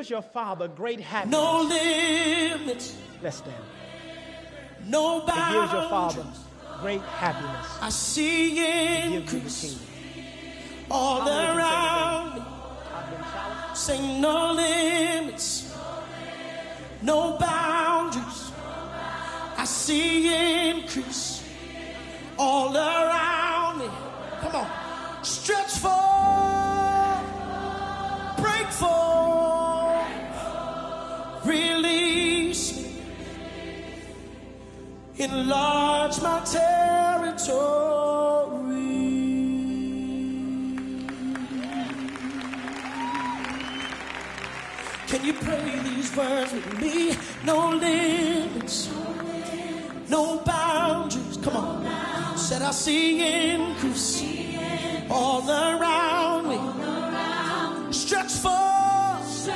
Your Father great happiness. No limits. Let's stand. No bounds. It gives your Father great happiness. I see increase all around me. Say no limits, no boundaries. I see increase all around me. Come on, stretch forth, break forth, release me, enlarge my territory. Can you pray these words with me? No limits, no boundaries. Come on. Said I see increase all around me. Stretch forth,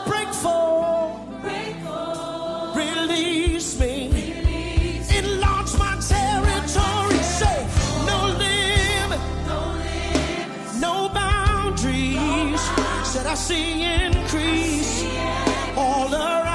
break forth, release me, enlarge my territory. Say no limit, no boundaries. Said I see increase all around.